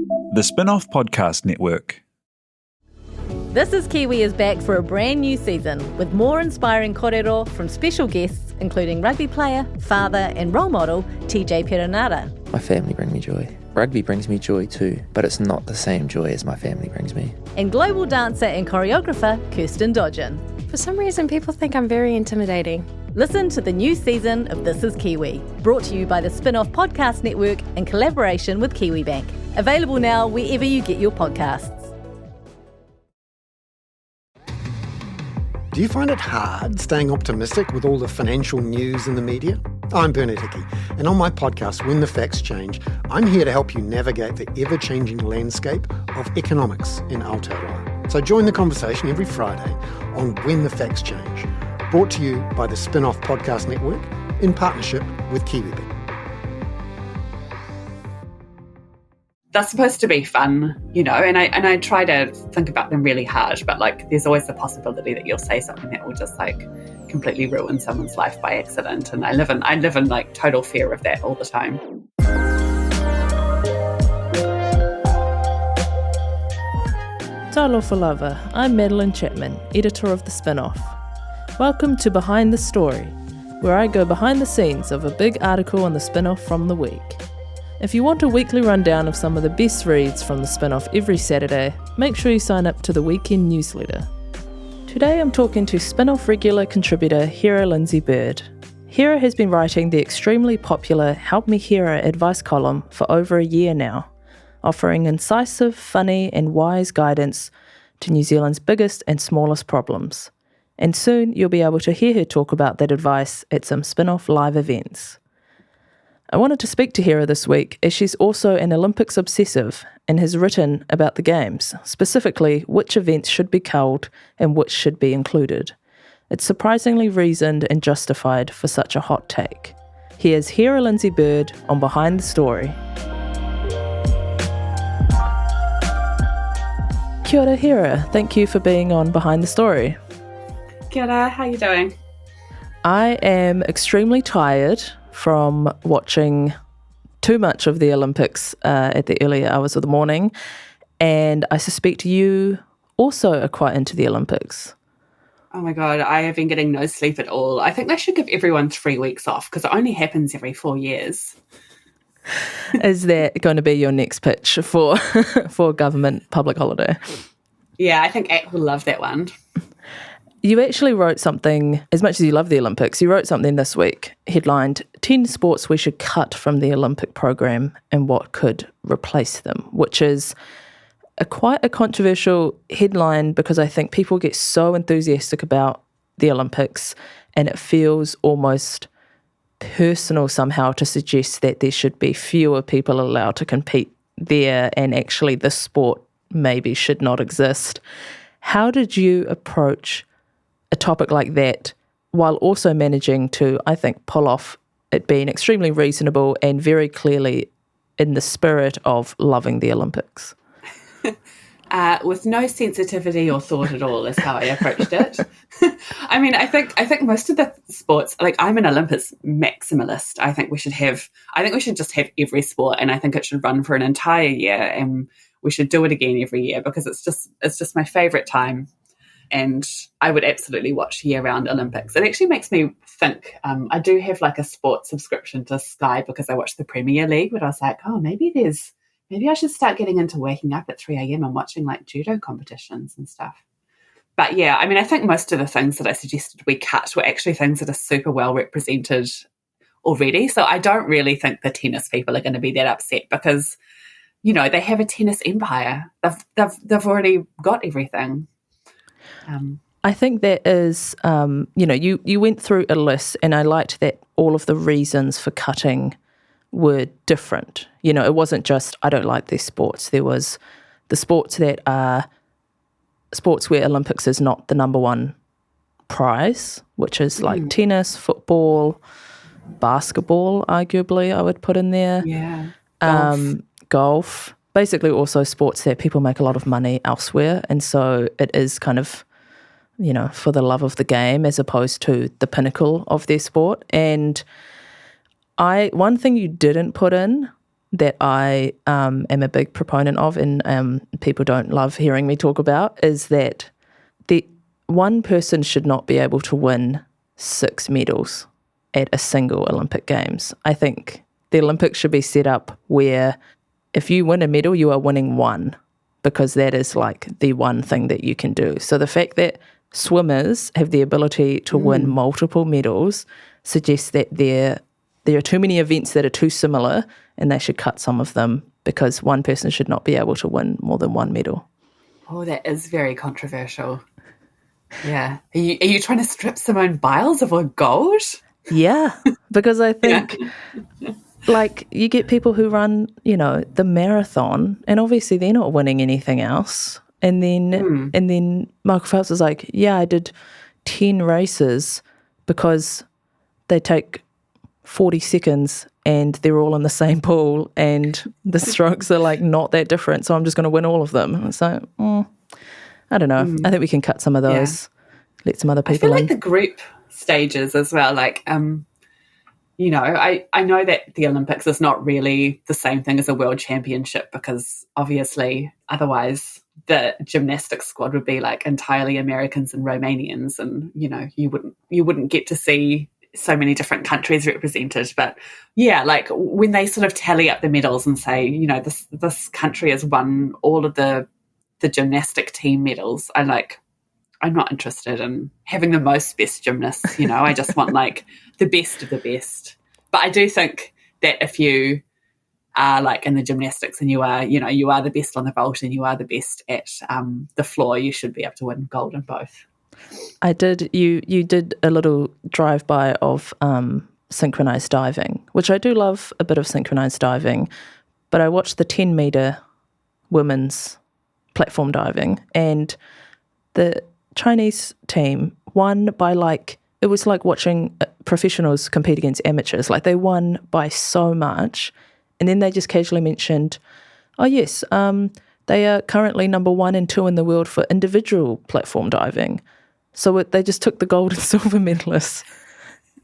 The Spinoff Podcast Network. This is Kiwi is back for a brand new season with more inspiring kōrero from special guests including rugby player, father and role model TJ Perenara. My family bring me joy. Rugby brings me joy too, but it's not the same joy as my family brings me. And global dancer and choreographer Kirsten Dodgen. For some reason, people think I'm very intimidating. Listen to the new season of This is Kiwi, brought to you by the Spinoff Podcast Network in collaboration with KiwiBank. Available now wherever you get your podcasts. Do you find it hard staying optimistic with all the financial news in the media? I'm Bernard Hickey, and on my podcast, When the Facts Change, I'm here to help you navigate the ever-changing landscape of economics in Aotearoa. So join the conversation every Friday on When the Facts Change, brought to you by the Spinoff Podcast Network in partnership with KiwiBank. They're supposed to be fun, and I try to think about them really hard, but there's always the possibility that you'll say something that will just completely ruin someone's life by accident, and I live in total fear of that all the time. Talofa lava, I'm Madeleine Chapman, editor of The Spinoff. Welcome to Behind the Story, where I go behind the scenes of a big article on the Spinoff from the week. If you want a weekly rundown of some of the best reads from the Spinoff every Saturday, make sure you sign up to the weekend newsletter. Today I'm talking to Spinoff regular contributor Hera Lindsay Bird. Hera has been writing the extremely popular Help Me Hera advice column for over a year now, offering incisive, funny and wise guidance to New Zealand's biggest and smallest problems. And soon you'll be able to hear her talk about that advice at some Spinoff live events. I wanted to speak to Hera this week as she's also an Olympics obsessive and has written about the Games, specifically which events should be culled and which should be included. It's surprisingly reasoned and justified for such a hot take. Here's Hera Lindsay Bird on Behind the Story. Kia ora, Hera. Thank you for being on Behind the Story. Kia ora, how are you doing? I am extremely tired from watching too much of the Olympics at the earlier hours of the morning, and I suspect you also are quite into the Olympics. Oh my God, I have been getting no sleep at all. I think they should give everyone 3 weeks off because it only happens every 4 years. Is that going to be your next pitch for government public holiday? Yeah, I think ACT will love that one. You actually wrote something, as much as you love the Olympics, you wrote something this week, headlined 10 sports we should cut from the Olympic program and what could replace them, which is quite a controversial headline because I think people get so enthusiastic about the Olympics and it feels almost personal somehow to suggest that there should be fewer people allowed to compete there and actually this sport maybe should not exist. How did you approach a topic like that while also managing to, I think, pull off it being extremely reasonable and very clearly in the spirit of loving the Olympics? With no sensitivity or thought at all is how I approached it. I mean, I think most of the sports, I'm an Olympics maximalist. I think we should just have every sport, and I think it should run for an entire year, and we should do it again every year because it's just my favourite time. And I would absolutely watch year-round Olympics. It actually makes me think. I do have a sports subscription to Sky because I watch the Premier League, but I was like, oh, maybe I should start getting into waking up at 3 a.m. and watching judo competitions and stuff. But yeah, I mean, I think most of the things that I suggested we cut were actually things that are super well represented already. So I don't really think the tennis people are going to be that upset because, they have a tennis empire. They've already got everything. I think that is, you went through a list and I liked that all of the reasons for cutting were different. It wasn't just, I don't like these sports. There was the sports that are sports where Olympics is not the number one prize, which is tennis, football, basketball, arguably, I would put in there. Yeah. Golf. Basically also sports that people make a lot of money elsewhere. And so it is kind of, for the love of the game as opposed to the pinnacle of their sport. And one thing you didn't put in that I am a big proponent of, and people don't love hearing me talk about, is that the one person should not be able to win 6 medals at a single Olympic Games. I think the Olympics should be set up where if you win a medal, you are winning one, because that is like the one thing that you can do. So the fact that swimmers have the ability to win multiple medals suggests that there are too many events that are too similar, and they should cut some of them, because one person should not be able to win more than one medal. Oh, that is very controversial. Yeah. Are you trying to strip Simone Biles of her gold? Yeah, because I think like you get people who run, the marathon, and obviously they're not winning anything else. And then Michael Phelps is like, yeah, I did 10 races because they take 40 seconds and they're all in the same pool and the strokes are like not that different, so I'm just going to win all of them. So I don't know. I think we can cut some of those, let some other people I feel in. like the group stages as well, like, I know that the Olympics is not really the same thing as a world championship, because obviously otherwise the gymnastics squad would be like entirely Americans and Romanians, and you wouldn't get to see so many different countries represented. But yeah, like when they sort of tally up the medals and say, this country has won all of the gymnastic team medals, I'm not interested in having the most best gymnasts, I just want like the best of the best. But I do think that if you are like in the gymnastics and you are the best on the vault and you are the best at the floor, you should be able to win gold in both. I did. You did a little drive-by of synchronized diving, which I do love a bit of synchronized diving, but I watched the 10-meter women's platform diving, and the Chinese team won by it was like watching professionals compete against amateurs. Like they won by so much, and then they just casually mentioned, oh yes, they are currently number 1 and 2 in the world for individual platform diving. So they just took the gold and silver medalists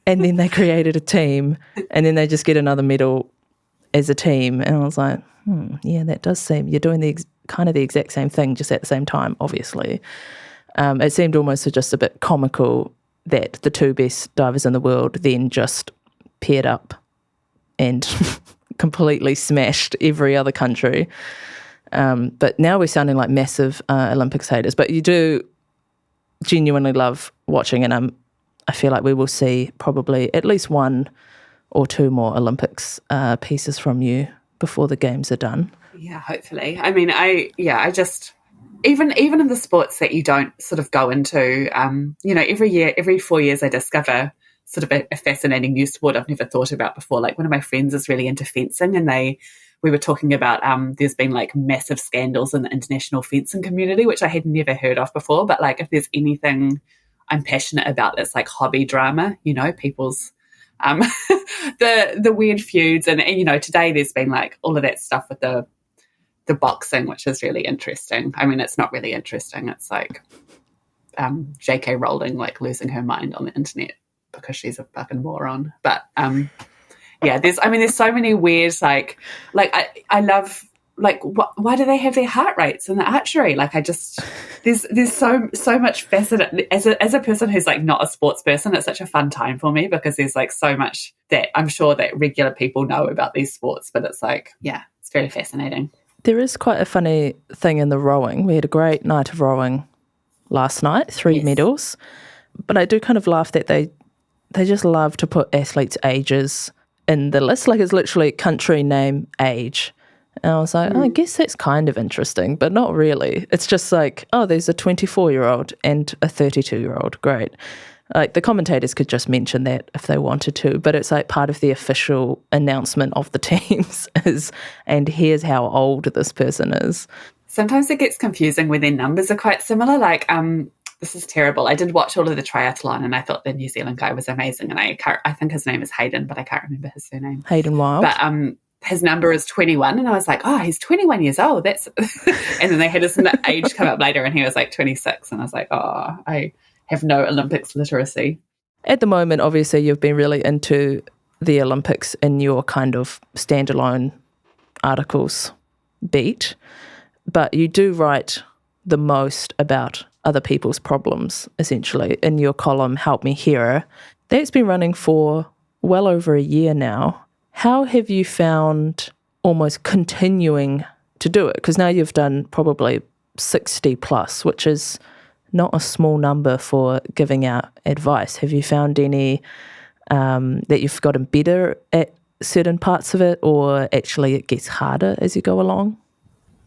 and then they created a team, and then they just get another medal as a team. And I was like, yeah, that does seem, you're doing the exact same thing, just at the same time, obviously. It seemed almost just a bit comical that the 2 best divers in the world then just paired up and completely smashed every other country. But now we're sounding like massive Olympics haters. But you do genuinely love watching, and I feel like we will see probably at least 1 or 2 more Olympics pieces from you before the games are done. Yeah, hopefully. I mean, I just even in the sports that you don't sort of go into, every 4 years I discover sort of a fascinating new sport I've never thought about before. Like one of my friends is really into fencing, and we were talking about there's been like massive scandals in the international fencing community, which I had never heard of before. But like if there's anything I'm passionate about, it's like hobby drama, people's the weird feuds. And today there's been like all of that stuff with the boxing, which is really interesting. I mean, it's not really interesting. It's like J.K. Rowling like losing her mind on the internet because she's a fucking moron. But yeah, there's so many weird like I love like why do they have their heart rates in the archery? Like I just there's so much fascinating as a person who's like not a sports person. It's such a fun time for me because there's like so much that I'm sure that regular people know about these sports, but it's like it's very fascinating. There is quite a funny thing in the rowing. We had a great night of rowing last night, 3 medals, but I do kind of laugh that they just love to put athletes' ages in the list, like it's literally country, name, age. And I was like, I guess that's kind of interesting, but not really. It's just like, oh, there's a 24-year-old and a 32-year-old. Great. Like the commentators could just mention that if they wanted to, but it's like part of the official announcement of the teams is, and here's how old this person is. Sometimes it gets confusing when their numbers are quite similar. Like, this is terrible. I did watch all of the triathlon and I thought the New Zealand guy was amazing. And I think his name is Hayden, but I can't remember his surname. Hayden Wild. But his number is 21. And I was like, oh, he's 21 years old. That's and then they had his age come up later and he was like 26. And I was like, oh, I have no Olympics literacy. At the moment, obviously, you've been really into the Olympics in your kind of standalone articles beat, but you do write the most about other people's problems, essentially, in your column, Help Me Hera. That's been running for well over a year now. How have you found almost continuing to do it? Because now you've done probably 60 plus, which is not a small number for giving out advice. Have you found any that you've gotten better at certain parts of it, or actually it gets harder as you go along?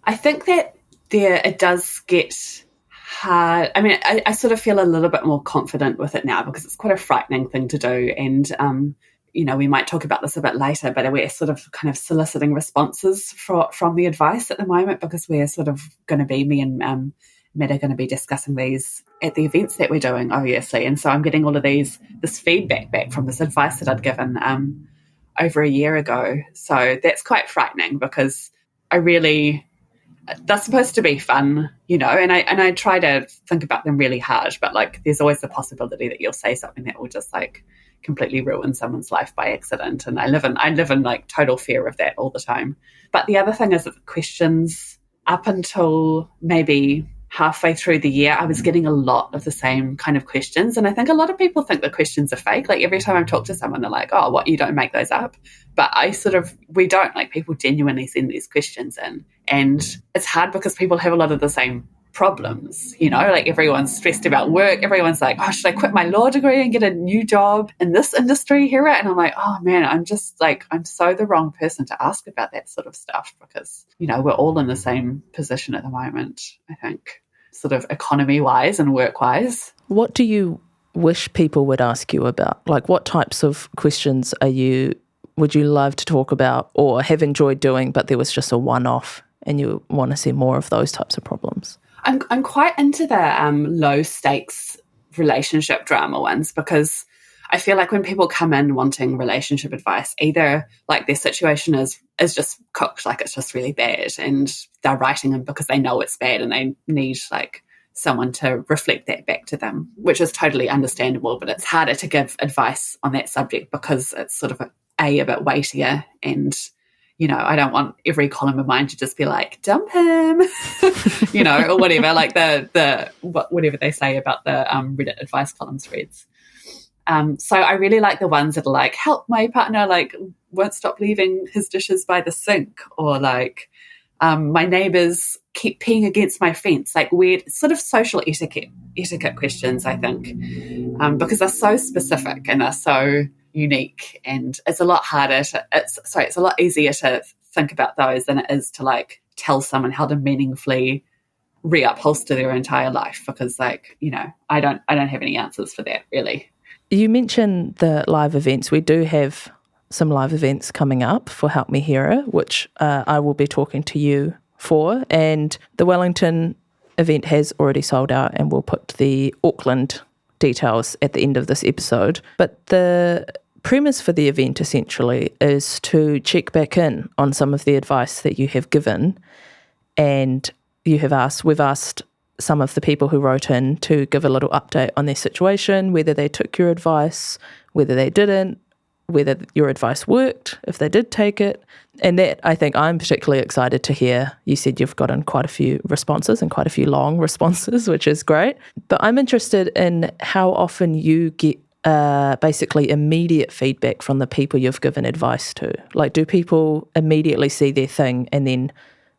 I think that it does get hard. I mean, I sort of feel a little bit more confident with it now because it's quite a frightening thing to do. And, we might talk about this a bit later, but we're sort of kind of soliciting responses from the advice at the moment because we're sort of going to be, me and Matt are going to be discussing these at the events that we're doing, obviously. And so I'm getting all of this feedback back from this advice that I'd given over a year ago. So that's quite frightening because that's supposed to be fun, and I try to think about them really hard, but like there's always the possibility that you'll say something that will just like completely ruin someone's life by accident. And I live in like total fear of that all the time. But the other thing is that the questions, up until maybe halfway through the year, I was getting a lot of the same kind of questions. And I think a lot of people think the questions are fake. Like every time I talk to someone, they're like, oh, what, you don't make those up? But we don't, like people genuinely send these questions in. And it's hard because people have a lot of the same problems, like everyone's stressed about work. Everyone's like, oh, should I quit my law degree and get a new job in this industry, Hera? And I'm like, oh man, I'm so the wrong person to ask about that sort of stuff because, we're all in the same position at the moment, I think, sort of economy-wise and work-wise. What do you wish people would ask you about? Like what types of questions would you love to talk about or have enjoyed doing, but there was just a one-off and you want to see more of those types of problems? I'm quite into the low stakes relationship drama ones because I feel like when people come in wanting relationship advice, either like their situation is just cooked, like it's just really bad, and they're writing them because they know it's bad and they need like someone to reflect that back to them, which is totally understandable. But it's harder to give advice on that subject because it's sort of a bit weightier, and I don't want every column of mine to just be like, dump him, or whatever, like whatever they say about the Reddit advice column threads. So I really like the ones that are like, help, my partner like won't stop leaving his dishes by the sink, or like my neighbours keep peeing against my fence, like weird sort of social etiquette questions, I think, because they're so specific and they're so unique, and it's a lot harder it's a lot easier to think about those than it is to like tell someone how to meaningfully reupholster their entire life, because like I don't have any answers for that really. You mentioned the live events. We do have some live events coming up for Help Me Hera, which I will be talking to you for, and the Wellington event has already sold out, and we'll put the Auckland details at the end of this episode. But the premise for the event essentially is to check back in on some of the advice that you have given, and we've asked some of the people who wrote in to give a little update on their situation, whether they took your advice, whether they didn't, whether your advice worked, if they did take it. And that, I think, I'm particularly excited to hear. You said you've gotten quite a few responses and quite a few long responses, which is great. But I'm interested in how often you get basically immediate feedback from the people you've given advice to. Like, do people immediately see their thing and then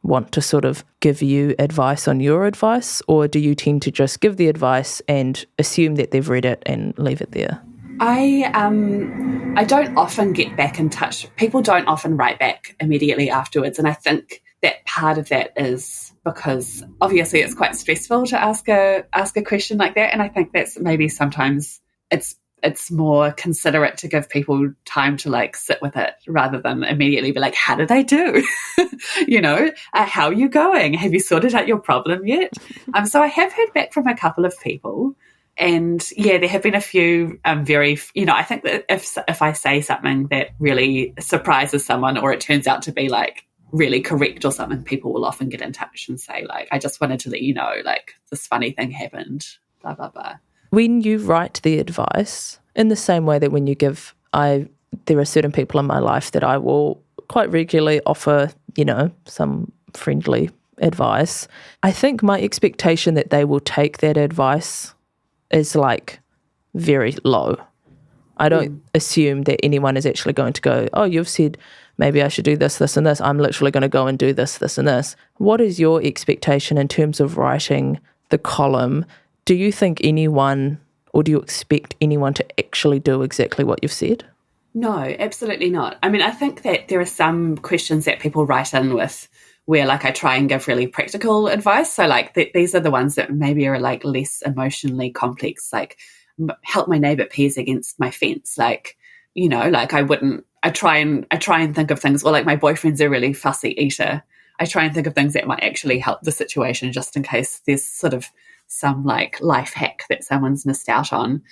want to sort of give you advice on your advice, or do you tend to just give the advice and assume that they've read it and leave it there? I don't often get back in touch. People don't often write back immediately afterwards, and I think that part of that is because obviously it's quite stressful to ask a question like that, and I think that's maybe sometimes it's more considerate to give people time to like sit with it rather than immediately be like, how did I do? How are you going? Have you sorted out your problem yet? So I have heard back from a couple of people, and yeah, there have been a few I think that if I say something that really surprises someone, or it turns out to be like really correct or something, people will often get in touch and say like, I just wanted to let you know, like this funny thing happened, blah, blah, blah. When you write the advice, in the same way that when you give, there are certain people in my life that I will quite regularly offer some friendly advice, I think my expectation that they will take that advice is like very low. I don't assume that anyone is actually going to go, oh, you've said maybe I should do this, this, and this. I'm literally going to go and do this, this, and this. What is your expectation in terms of writing the column? Do you think anyone, or do you expect anyone to actually do exactly what you've said? No, absolutely not. I mean, I think that there are some questions that people write in with where like I try and give really practical advice. So like these are the ones that maybe are like less emotionally complex, like help my neighbour peers against my fence. Like, like I try and think of things, or like my boyfriend's a really fussy eater. I try and think of things that might actually help the situation just in case there's sort of some like life hack that someone's missed out on.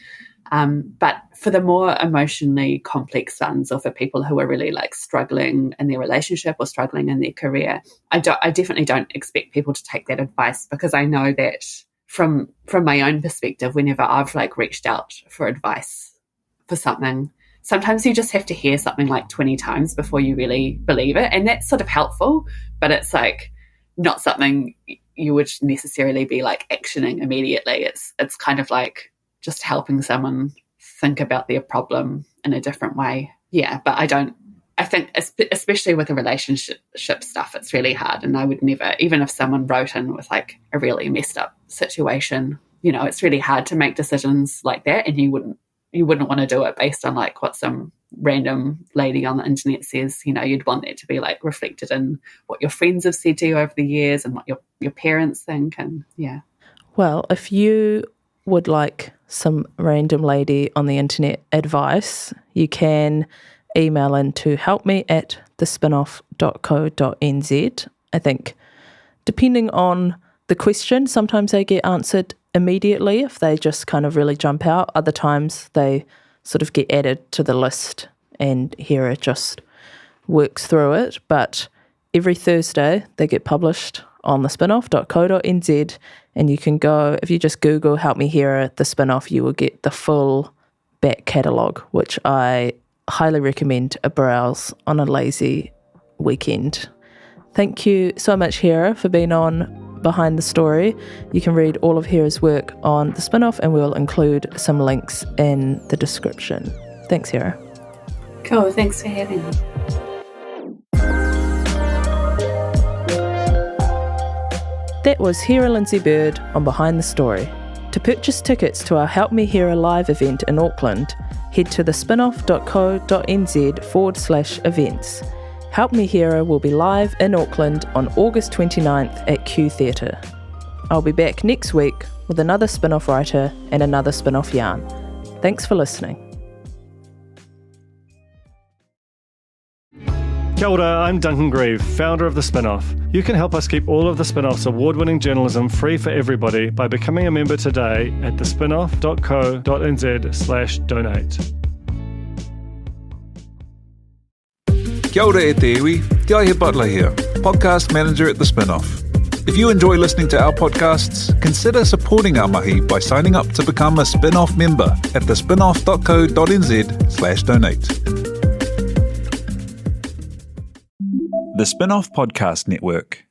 But for the more emotionally complex ones, or for people who are really like struggling in their relationship or struggling in their career, I definitely don't expect people to take that advice, because I know that from my own perspective, whenever I've like reached out for advice for something, sometimes you just have to hear something like 20 times before you really believe it. And that's sort of helpful, but it's like not something you would necessarily be like actioning immediately. It's kind of like just helping someone think about their problem in a different way. Yeah, but I think especially with the relationship stuff, it's really hard. And I would never, even if someone wrote in with like a really messed up situation, it's really hard to make decisions like that. And you wouldn't want to do it based on like what some random lady on the internet says. You'd want that to be like reflected in what your friends have said to you over the years and what your parents think. And yeah. Well, if you would like some random lady on the internet advice, you can email in to helpme@thespinoff.co.nz. I think depending on the question, sometimes they get answered immediately if they just kind of really jump out. Other times they sort of get added to the list and Hera just works through it. But every Thursday they get published on thespinoff.co.nz, and you can go, if you just Google Help Me Hera, the Spinoff, you will get the full back catalogue, which I highly recommend a browse on a lazy weekend. Thank you so much, Hera, for being on Behind the Story. You can read all of Hera's work on the Spinoff, and we'll include some links in the description. Thanks, Hera. Cool, thanks for having me. That was Hera Lindsay Bird on Behind the Story. To purchase tickets to our Help Me Hera live event in Auckland, head to thespinoff.co.nz/events. Help Me Hera will be live in Auckland on August 29th at Q Theatre. I'll be back next week with another Spinoff writer and another Spinoff yarn. Thanks for listening. Kia ora, I'm Duncan Grieve, founder of The Spinoff. You can help us keep all of The Spinoff's award-winning journalism free for everybody by becoming a member today at thespinoff.co.nz/donate. Kia ora e te iwi, Te Aihe Butler here, podcast manager at The Spinoff. If you enjoy listening to our podcasts, consider supporting our mahi by signing up to become a Spinoff member at thespinoff.co.nz/donate. The Spinoff Podcast Network.